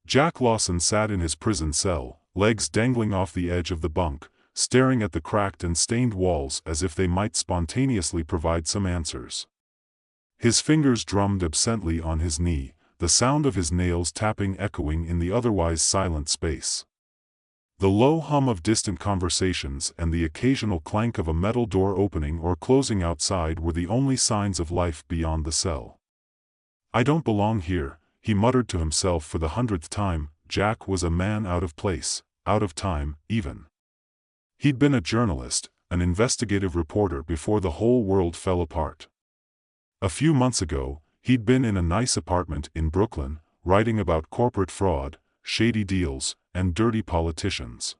Jack Lawson sat in his prison cell, legs dangling off the edge of the bunk, staring at the cracked and stained walls as if they might spontaneously provide some answers. His fingers drummed absently on his knee, the sound of his nails tapping echoing in the otherwise silent space. The low hum of distant conversations and the occasional clank of a metal door opening or closing outside were the only signs of life beyond the cell. "I don't belong here," he muttered to himself for the 100th time. Jack was a man out of place, out of time, even. He'd been a journalist, an investigative reporter before the whole world fell apart. A few months ago, he'd been in a nice apartment in Brooklyn, writing about corporate fraud, shady deals, and dirty politicians.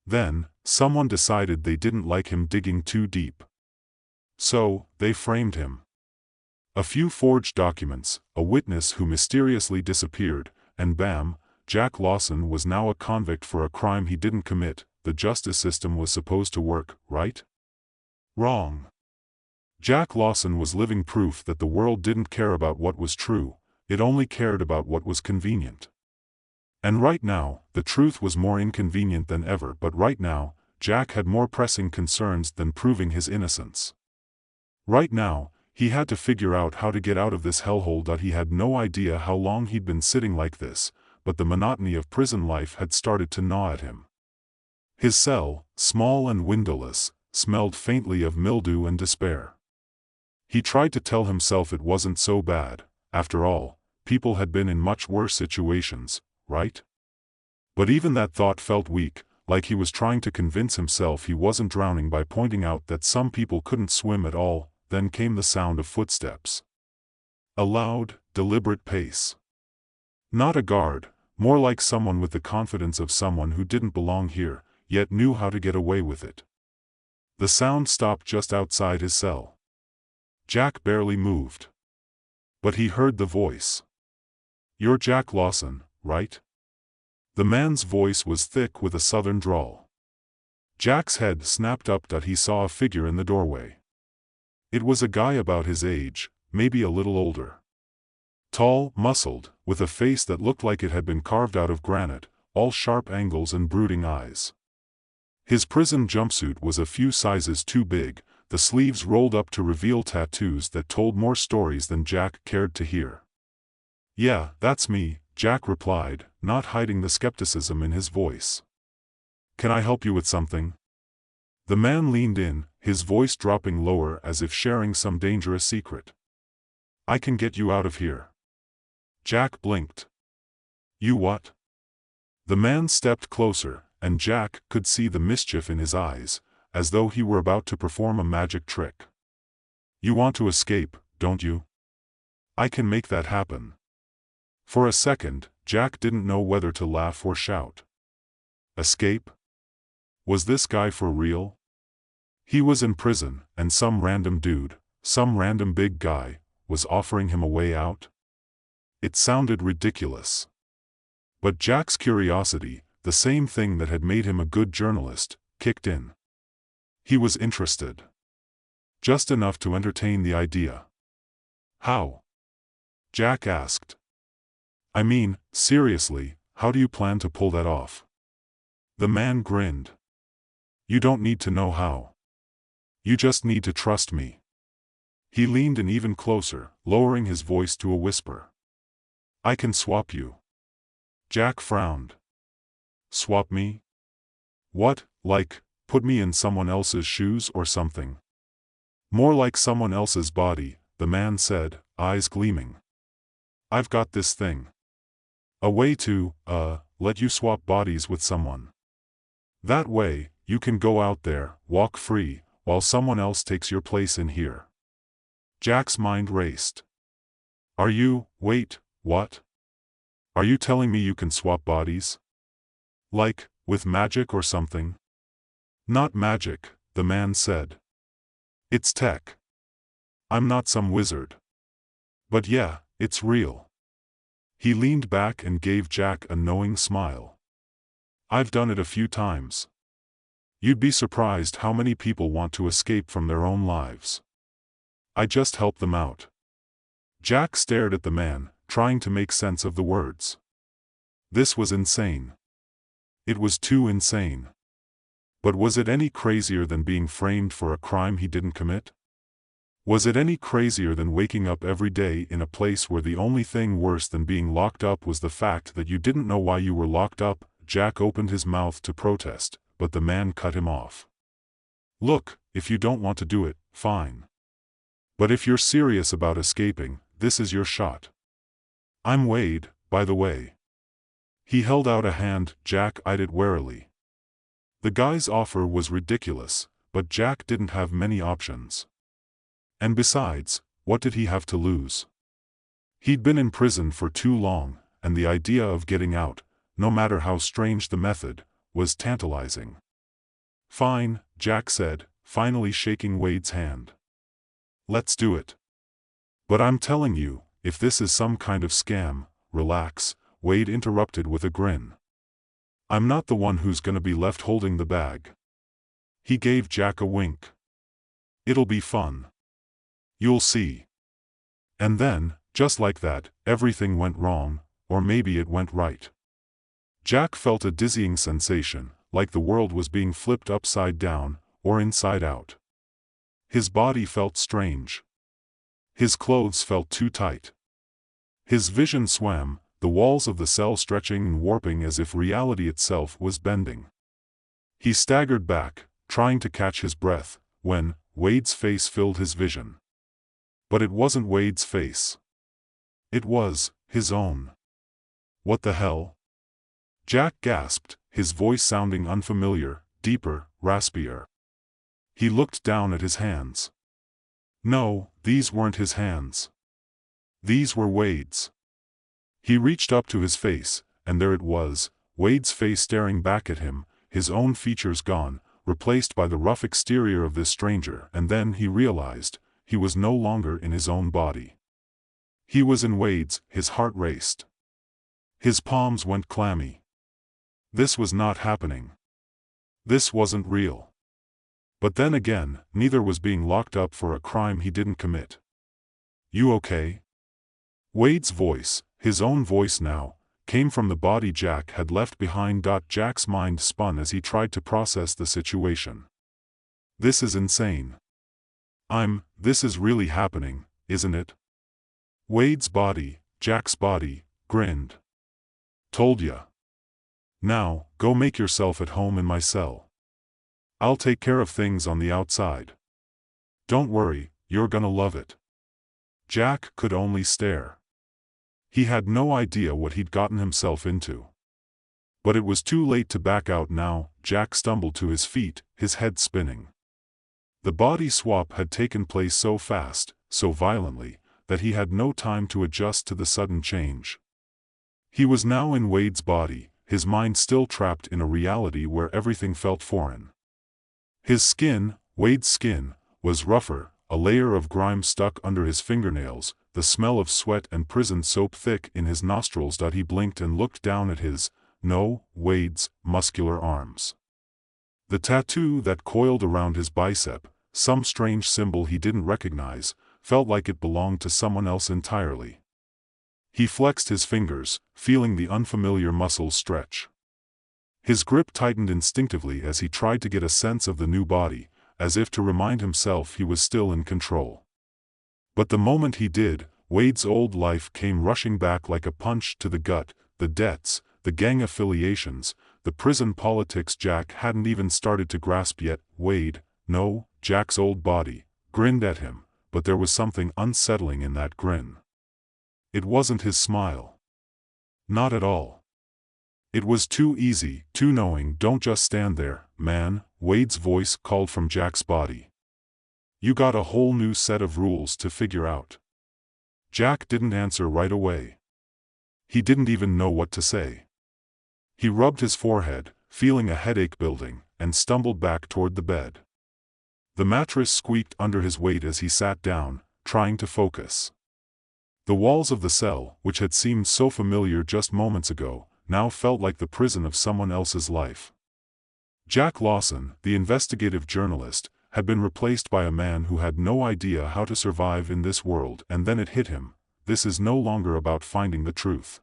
Then, someone decided they didn't like him digging too deep. So, they framed him. A few forged documents, a witness who mysteriously disappeared, and bam, Jack Lawson was now a convict for a crime he didn't commit. The justice system was supposed to work, right? Wrong. Jack Lawson was living proof that the world didn't care about what was true, it only cared about what was convenient. And right now, the truth was more inconvenient than ever, but right now, Jack had more pressing concerns than proving his innocence. Right now, he had to figure out how to get out of this hellhole. He had no idea how long he'd been sitting like this, but the monotony of prison life had started to gnaw at him. His cell, small and windowless, smelled faintly of mildew and despair. He tried to tell himself it wasn't so bad. After all, people had been in much worse situations, right? But even that thought felt weak, like he was trying to convince himself he wasn't drowning by pointing out that some people couldn't swim at all. Then came the sound of footsteps. A loud, deliberate pace. Not a guard, more like someone with the confidence of someone who didn't belong here, yet knew how to get away with it. The sound stopped just outside his cell. Jack barely moved. But he heard the voice. "You're Jack Lawson, right?" The man's voice was thick with a southern drawl. Jack's head snapped up. He saw a figure in the doorway. It was a guy about his age, maybe a little older. Tall, muscled, with a face that looked like it had been carved out of granite, all sharp angles and brooding eyes. His prison jumpsuit was a few sizes too big, the sleeves rolled up to reveal tattoos that told more stories than Jack cared to hear. "Yeah, that's me," Jack replied, not hiding the skepticism in his voice. "Can I help you with something?" The man leaned in, his voice dropping lower as if sharing some dangerous secret. "I can get you out of here." Jack blinked. "You what?" The man stepped closer, and Jack could see the mischief in his eyes, as though he were about to perform a magic trick. "You want to escape, don't you? I can make that happen." For a second, Jack didn't know whether to laugh or shout. Escape? Was this guy for real? He was in prison, and some random dude, some random big guy, was offering him a way out? It sounded ridiculous. But Jack's curiosity, the same thing that had made him a good journalist, kicked in. He was interested. Just enough to entertain the idea. "How?" Jack asked. "I mean, seriously, how do you plan to pull that off?" The man grinned. "You don't need to know how. You just need to trust me." He leaned in even closer, lowering his voice to a whisper. "I can swap you." Jack frowned. "Swap me? What, like, put me in someone else's shoes or something?" "More like someone else's body," the man said, eyes gleaming. "I've got this thing. A way to, let you swap bodies with someone. That way, you can go out there, walk free, while someone else takes your place in here." Jack's mind raced. Wait, what? Are you telling me you can swap bodies? Like, with magic or something?" "Not magic," the man said. "It's tech. I'm not some wizard. But yeah, it's real." He leaned back and gave Jack a knowing smile. "I've done it a few times. You'd be surprised how many people want to escape from their own lives. I just help them out." Jack stared at the man, trying to make sense of the words. This was insane. It was too insane. But was it any crazier than being framed for a crime he didn't commit? Was it any crazier than waking up every day in a place where the only thing worse than being locked up was the fact that you didn't know why you were locked up? Jack opened his mouth to protest, but the man cut him off. Look, if you don't want to do it, fine. But if you're serious about escaping, this is your shot. I'm Wade, by the way. He held out a hand. Jack eyed it warily. The guy's offer was ridiculous, but Jack didn't have many options. And besides, what did he have to lose? He'd been in prison for too long, and the idea of getting out, no matter how strange the method, was tantalizing. Fine, Jack said, finally shaking Wade's hand. Let's do it. But I'm telling you, if this is some kind of scam, relax, Wade interrupted with a grin. I'm not the one who's gonna be left holding the bag. He gave Jack a wink. It'll be fun. You'll see. And then, just like that, everything went wrong, or maybe it went right. Jack felt a dizzying sensation, like the world was being flipped upside down, or inside out. His body felt strange. His clothes felt too tight. His vision swam, the walls of the cell stretching and warping as if reality itself was bending. He staggered back, trying to catch his breath, when Wade's face filled his vision. But it wasn't Wade's face. It was his own. What the hell? Jack gasped, his voice sounding unfamiliar, deeper, raspier. He looked down at his hands. No, these weren't his hands. These were Wade's. He reached up to his face, and there it was, Wade's face staring back at him, his own features gone, replaced by the rough exterior of this stranger. And then he realized, he was no longer in his own body. He was in Wade's. His heart raced. His palms went clammy. This was not happening. This wasn't real. But then again, neither was being locked up for a crime he didn't commit. You okay? Wade's voice, his own voice now, came from the body Jack had left behind. Jack's mind spun as he tried to process the situation. This is insane. This is really happening, isn't it? Wade's body, Jack's body, grinned. Told ya. Now, go make yourself at home in my cell. I'll take care of things on the outside. Don't worry, you're gonna love it. Jack could only stare. He had no idea what he'd gotten himself into. But it was too late to back out now. Jack stumbled to his feet, his head spinning. The body swap had taken place so fast, so violently, that he had no time to adjust to the sudden change. He was now in Wade's body, his mind still trapped in a reality where everything felt foreign. His skin, Wade's skin, was rougher, a layer of grime stuck under his fingernails, the smell of sweat and prison soap thick in his nostrils. He blinked and looked down at Wade's, muscular arms. The tattoo that coiled around his bicep, some strange symbol he didn't recognize, felt like it belonged to someone else entirely. He flexed his fingers, feeling the unfamiliar muscles stretch. His grip tightened instinctively as he tried to get a sense of the new body, as if to remind himself he was still in control. But the moment he did, Wade's old life came rushing back like a punch to the gut, the debts, the gang affiliations, the prison politics Jack hadn't even started to grasp yet. Jack's old body, grinned at him, but there was something unsettling in that grin. It wasn't his smile. Not at all. It was too easy, too knowing. Don't just stand there, man, Wade's voice called from Jack's body. You got a whole new set of rules to figure out. Jack didn't answer right away. He didn't even know what to say. He rubbed his forehead, feeling a headache building, and stumbled back toward the bed. The mattress squeaked under his weight as he sat down, trying to focus. The walls of the cell, which had seemed so familiar just moments ago, now felt like the prison of someone else's life. Jack Lawson, the investigative journalist, had been replaced by a man who had no idea how to survive in this world. And then it hit him, this is no longer about finding the truth.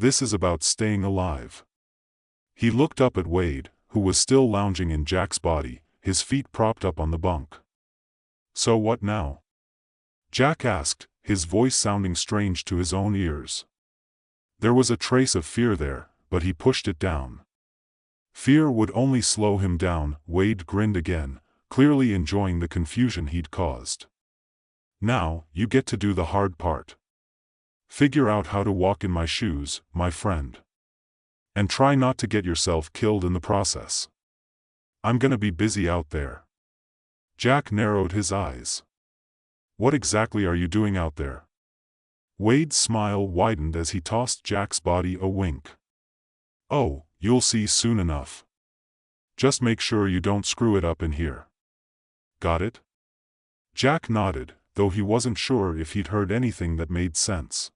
This is about staying alive. He looked up at Wade, who was still lounging in Jack's body, his feet propped up on the bunk. So what now? Jack asked, his voice sounding strange to his own ears. There was a trace of fear there, but he pushed it down. Fear would only slow him down. Wade grinned again, clearly enjoying the confusion he'd caused. Now, you get to do the hard part. Figure out how to walk in my shoes, my friend. And try not to get yourself killed in the process. I'm gonna be busy out there. Jack narrowed his eyes. What exactly are you doing out there? Wade's smile widened as he tossed Jack's body a wink. Oh, you'll see soon enough. Just make sure you don't screw it up in here. Got it? Jack nodded, though he wasn't sure if he'd heard anything that made sense.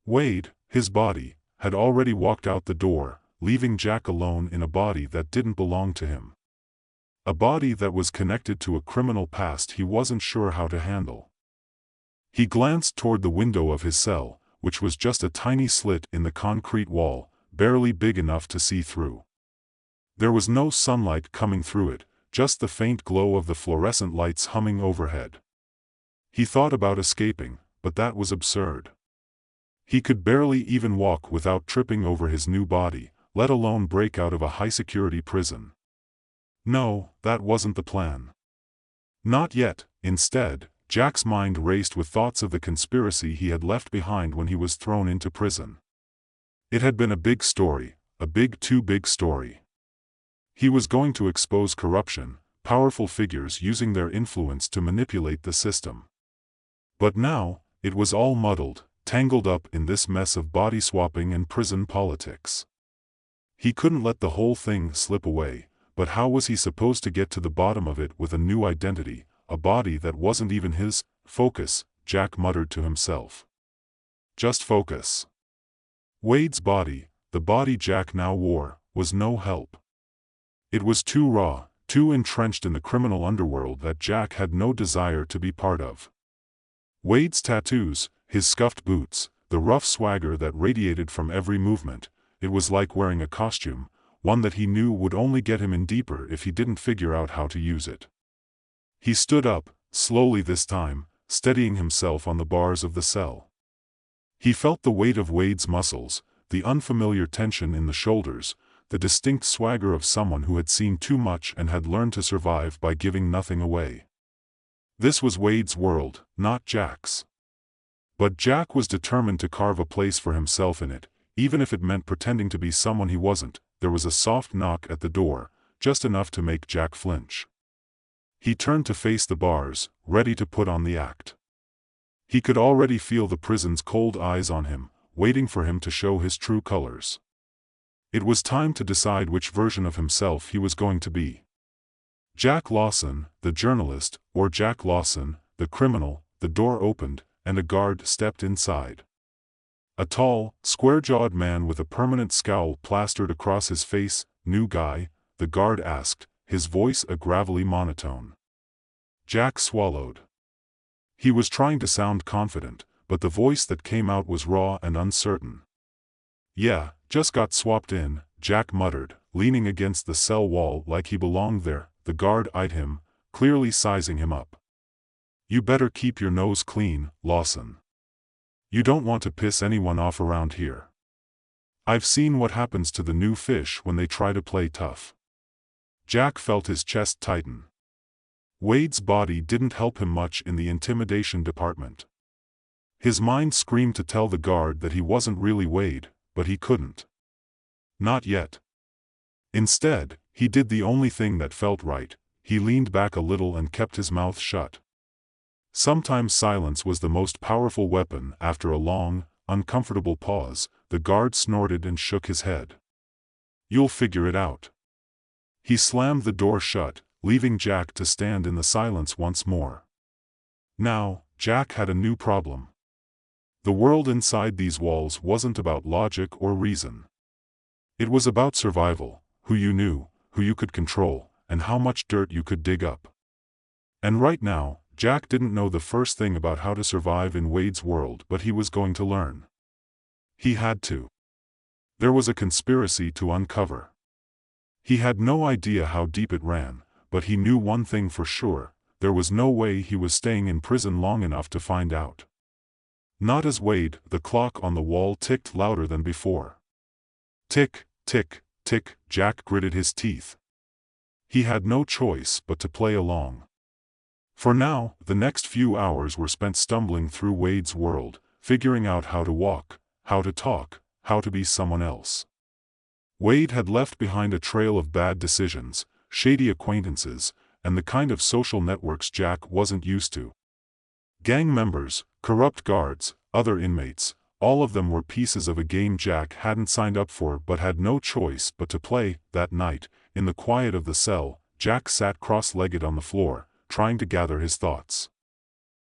Wade, his body, had already walked out the door, leaving Jack alone in a body that didn't belong to him. A body that was connected to a criminal past he wasn't sure how to handle. He glanced toward the window of his cell, which was just a tiny slit in the concrete wall, barely big enough to see through. There was no sunlight coming through it, just the faint glow of the fluorescent lights humming overhead. He thought about escaping, but that was absurd. He could barely even walk without tripping over his new body, let alone break out of a high-security prison. No, that wasn't the plan. Not yet. Instead, Jack's mind raced with thoughts of the conspiracy he had left behind when he was thrown into prison. It had been a big story, a too big story. He was going to expose corruption, powerful figures using their influence to manipulate the system. But now, it was all muddled, tangled up in this mess of body swapping and prison politics. He couldn't let the whole thing slip away, but how was he supposed to get to the bottom of it with a new identity, a body that wasn't even his? Focus, Jack muttered to himself. Just focus. Wade's body, the body Jack now wore, was no help. It was too raw, too entrenched in the criminal underworld that Jack had no desire to be part of. Wade's tattoos, his scuffed boots, the rough swagger that radiated from every movement, it was like wearing a costume, one that he knew would only get him in deeper if he didn't figure out how to use it. He stood up, slowly this time, steadying himself on the bars of the cell. He felt the weight of Wade's muscles, the unfamiliar tension in the shoulders, the distinct swagger of someone who had seen too much and had learned to survive by giving nothing away. This was Wade's world, not Jack's. But Jack was determined to carve a place for himself in it, even if it meant pretending to be someone he wasn't. There was a soft knock at the door, just enough to make Jack flinch. He turned to face the bars, ready to put on the act. He could already feel the prison's cold eyes on him, waiting for him to show his true colors. It was time to decide which version of himself he was going to be. Jack Lawson, the journalist, or Jack Lawson, the criminal. The door opened, and a guard stepped inside. A tall, square-jawed man with a permanent scowl plastered across his face. New guy? The guard asked, his voice a gravelly monotone. Jack swallowed. He was trying to sound confident, but the voice that came out was raw and uncertain. Yeah, just got swapped in, Jack muttered, leaning against the cell wall like he belonged there. The guard eyed him, clearly sizing him up. You better keep your nose clean, Lawson. You don't want to piss anyone off around here. I've seen what happens to the new fish when they try to play tough. Jack felt his chest tighten. Wade's body didn't help him much in the intimidation department. His mind screamed to tell the guard that he wasn't really Wade, but he couldn't. Not yet. Instead, he did the only thing that felt right. He leaned back a little and kept his mouth shut. Sometimes silence was the most powerful weapon. After a long, uncomfortable pause, the guard snorted and shook his head. You'll figure it out. He slammed the door shut, leaving Jack to stand in the silence once more. Now, Jack had a new problem. The world inside these walls wasn't about logic or reason. It was about survival, who you knew, who you could control, and how much dirt you could dig up. And right now, Jack didn't know the first thing about how to survive in Wade's world, but he was going to learn. He had to. There was a conspiracy to uncover. He had no idea how deep it ran, but he knew one thing for sure: there was no way he was staying in prison long enough to find out. Not as Wade. The clock on the wall ticked louder than before. Tick, tick, tick. Jack gritted his teeth. He had no choice but to play along. For now, the next few hours were spent stumbling through Wade's world, figuring out how to walk, how to talk, how to be someone else. Wade had left behind a trail of bad decisions, shady acquaintances, and the kind of social networks Jack wasn't used to. Gang members, corrupt guards, other inmates, all of them were pieces of a game Jack hadn't signed up for but had no choice but to play. That night, in the quiet of the cell, Jack sat cross-legged on the floor, trying to gather his thoughts.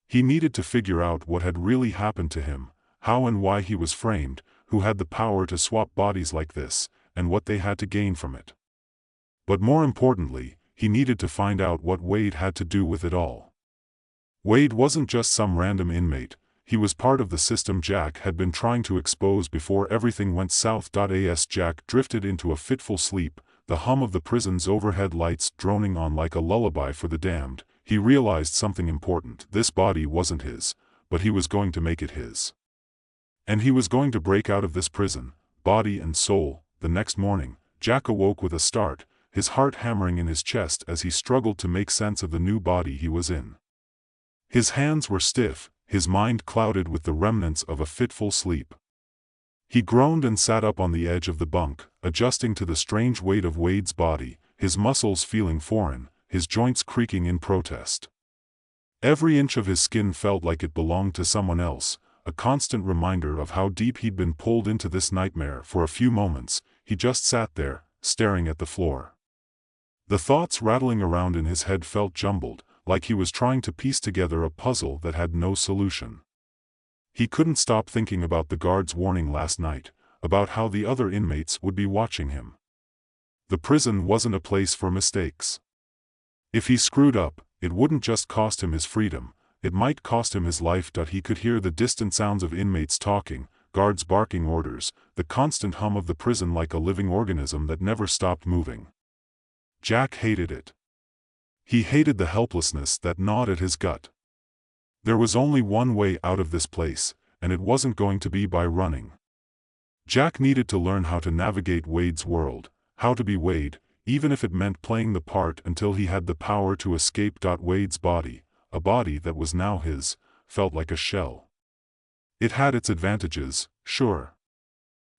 He needed to figure out what had really happened to him, how and why he was framed, who had the power to swap bodies like this, and what they had to gain from it. But more importantly, he needed to find out what Wade had to do with it all. Wade wasn't just some random inmate, he was part of the system Jack had been trying to expose before everything went south. As Jack drifted into a fitful sleep, the hum of the prison's overhead lights droning on like a lullaby for the damned, he realized something important. This body wasn't his, but he was going to make it his. And he was going to break out of this prison, body and soul. The next morning, Jack awoke with a start, his heart hammering in his chest as he struggled to make sense of the new body he was in. His hands were stiff, his mind clouded with the remnants of a fitful sleep. He groaned and sat up on the edge of the bunk, adjusting to the strange weight of Wade's body, his muscles feeling foreign, his joints creaking in protest. Every inch of his skin felt like it belonged to someone else, a constant reminder of how deep he'd been pulled into this nightmare. For a few moments, he just sat there, staring at the floor. The thoughts rattling around in his head felt jumbled, like he was trying to piece together a puzzle that had no solution. He couldn't stop thinking about the guard's warning last night, about how the other inmates would be watching him. The prison wasn't a place for mistakes. If he screwed up, it wouldn't just cost him his freedom, it might cost him his life. He could hear the distant sounds of inmates talking, guards barking orders, the constant hum of the prison like a living organism that never stopped moving. Jack hated it. He hated the helplessness that gnawed at his gut. There was only one way out of this place, and it wasn't going to be by running. Jack needed to learn how to navigate Wade's world, how to be Wade, even if it meant playing the part until he had the power to escape. Wade's body, a body that was now his, felt like a shell. It had its advantages, sure.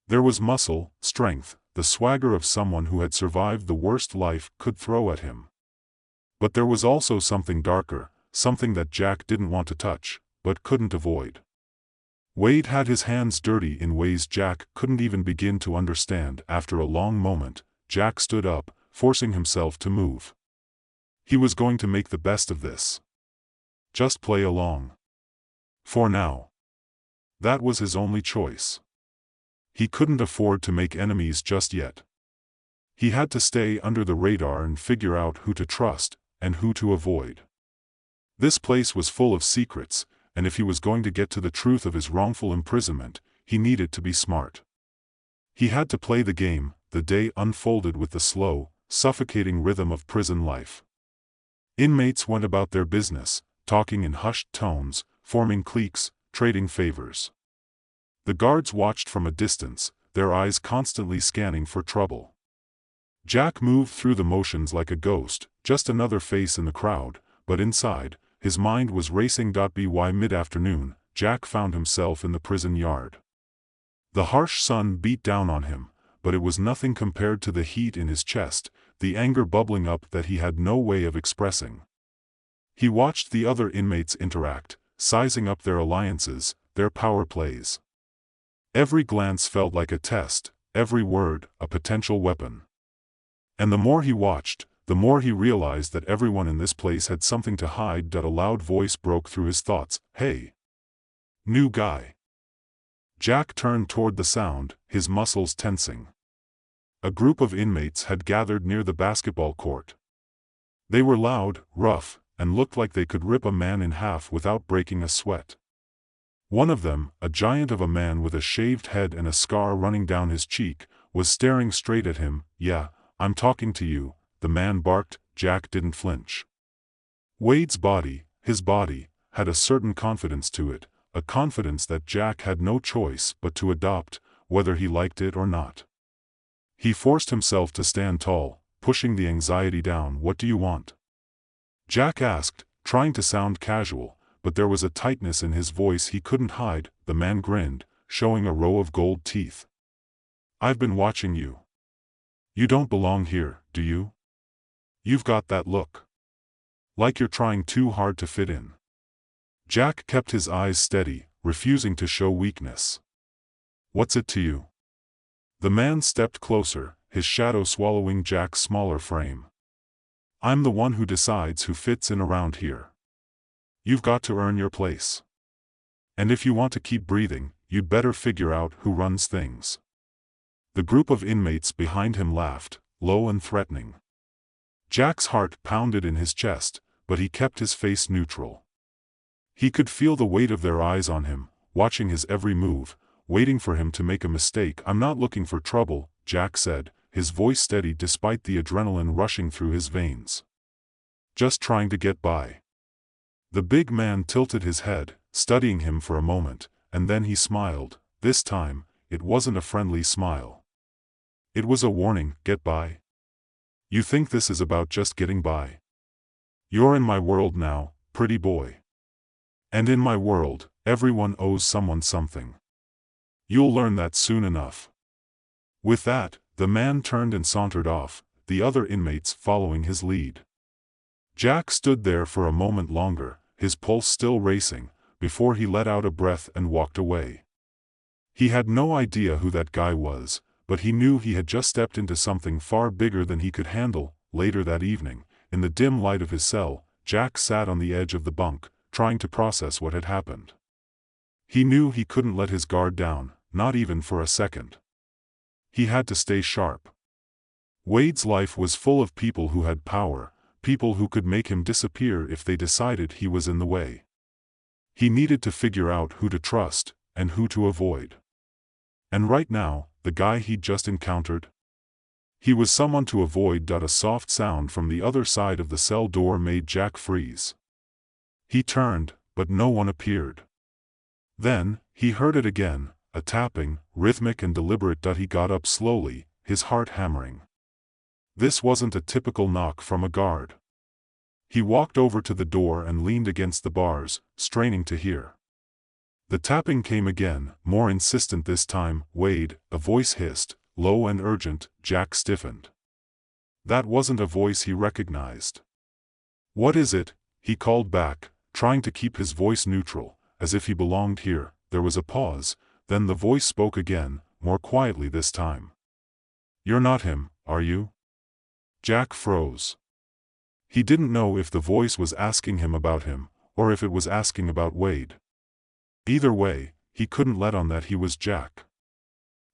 There was muscle, strength, the swagger of someone who had survived the worst life could throw at him. But there was also something darker, something that Jack didn't want to touch, but couldn't avoid. Wade had his hands dirty in ways Jack couldn't even begin to understand. After a long moment, Jack stood up, forcing himself to move. He was going to make the best of this. Just play along. For now. That was his only choice. He couldn't afford to make enemies just yet. He had to stay under the radar and figure out who to trust, and who to avoid. This place was full of secrets, and if he was going to get to the truth of his wrongful imprisonment, he needed to be smart. He had to play the game. The day unfolded with the slow, suffocating rhythm of prison life. Inmates went about their business, talking in hushed tones, forming cliques, trading favors. The guards watched from a distance, their eyes constantly scanning for trouble. Jack moved through the motions like a ghost, just another face in the crowd, but inside, his mind was racing. By mid-afternoon, Jack found himself in the prison yard. The harsh sun beat down on him, but it was nothing compared to the heat in his chest, the anger bubbling up that he had no way of expressing. He watched the other inmates interact, sizing up their alliances, their power plays. Every glance felt like a test, every word, a potential weapon. And the more he watched, the more he realized that everyone in this place had something to hide. A loud voice broke through his thoughts. "Hey! New guy!" Jack turned toward the sound, his muscles tensing. A group of inmates had gathered near the basketball court. They were loud, rough, and looked like they could rip a man in half without breaking a sweat. One of them, a giant of a man with a shaved head and a scar running down his cheek, was staring straight at him. "Yeah, I'm talking to you," the man barked. Jack didn't flinch. Wade's body, his body, had a certain confidence to it, a confidence that Jack had no choice but to adopt, whether he liked it or not. He forced himself to stand tall, pushing the anxiety down. "What do you want?" Jack asked, trying to sound casual, but there was a tightness in his voice he couldn't hide. The man grinned, showing a row of gold teeth. "I've been watching you. You don't belong here, do you? You've got that look. Like you're trying too hard to fit in." Jack kept his eyes steady, refusing to show weakness. "What's it to you?" The man stepped closer, his shadow swallowing Jack's smaller frame. "I'm the one who decides who fits in around here. You've got to earn your place. And if you want to keep breathing, you'd better figure out who runs things." The group of inmates behind him laughed, low and threatening. Jack's heart pounded in his chest, but he kept his face neutral. He could feel the weight of their eyes on him, watching his every move, waiting for him to make a mistake. "I'm not looking for trouble," Jack said, his voice steady despite the adrenaline rushing through his veins. "Just trying to get by." The big man tilted his head, studying him for a moment, and then he smiled. This time, it wasn't a friendly smile. It was a warning. "Get by? You think this is about just getting by? You're in my world now, pretty boy. And in my world, everyone owes someone something. You'll learn that soon enough." With that, the man turned and sauntered off, the other inmates following his lead. Jack stood there for a moment longer, his pulse still racing, before he let out a breath and walked away. He had no idea who that guy was, but he knew he had just stepped into something far bigger than he could handle. Later that evening, in the dim light of his cell, Jack sat on the edge of the bunk, trying to process what had happened. He knew he couldn't let his guard down, not even for a second. He had to stay sharp. Wade's life was full of people who had power, people who could make him disappear if they decided he was in the way. He needed to figure out who to trust, and who to avoid. And right now, the guy he'd just encountered? He was someone to avoid. A soft sound from the other side of the cell door made Jack freeze. He turned, but no one appeared. Then, he heard it again, a tapping, rhythmic and deliberate. He got up slowly, his heart hammering. This wasn't a typical knock from a guard. He walked over to the door and leaned against the bars, straining to hear. The tapping came again, more insistent this time. "Wade," a voice hissed, low and urgent. Jack stiffened. That wasn't a voice he recognized. "What is it?" he called back, trying to keep his voice neutral, as if he belonged here. There was a pause, then the voice spoke again, more quietly this time. "You're not him, are you?" Jack froze. He didn't know if the voice was asking him about him, or if it was asking about Wade. Either way, he couldn't let on that he was Jack.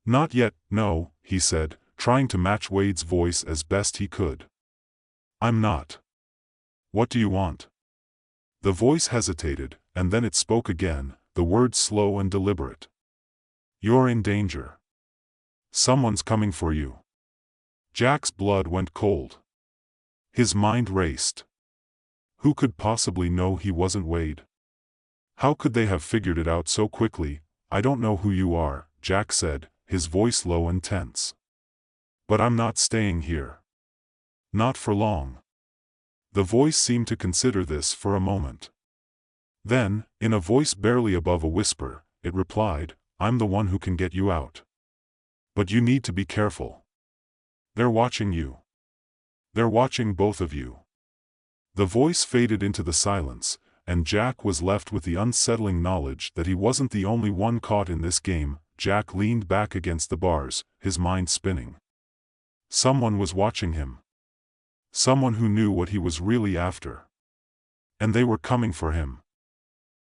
"Not yet, no," he said, trying to match Wade's voice as best he could. "I'm not." "What do you want?" The voice hesitated, and then it spoke again, the words slow and deliberate. "You're in danger. Someone's coming for you." Jack's blood went cold. His mind raced. Who could possibly know he wasn't Wade? How could they have figured it out so quickly? "I don't know who you are," Jack said, his voice low and tense. "But I'm not staying here. Not for long." The voice seemed to consider this for a moment. Then, in a voice barely above a whisper, it replied, "I'm the one who can get you out. But you need to be careful. They're watching you. They're watching both of you." The voice faded into the silence, and Jack was left with the unsettling knowledge that he wasn't the only one caught in this game. Jack leaned back against the bars, his mind spinning. Someone was watching him. Someone who knew what he was really after. And they were coming for him.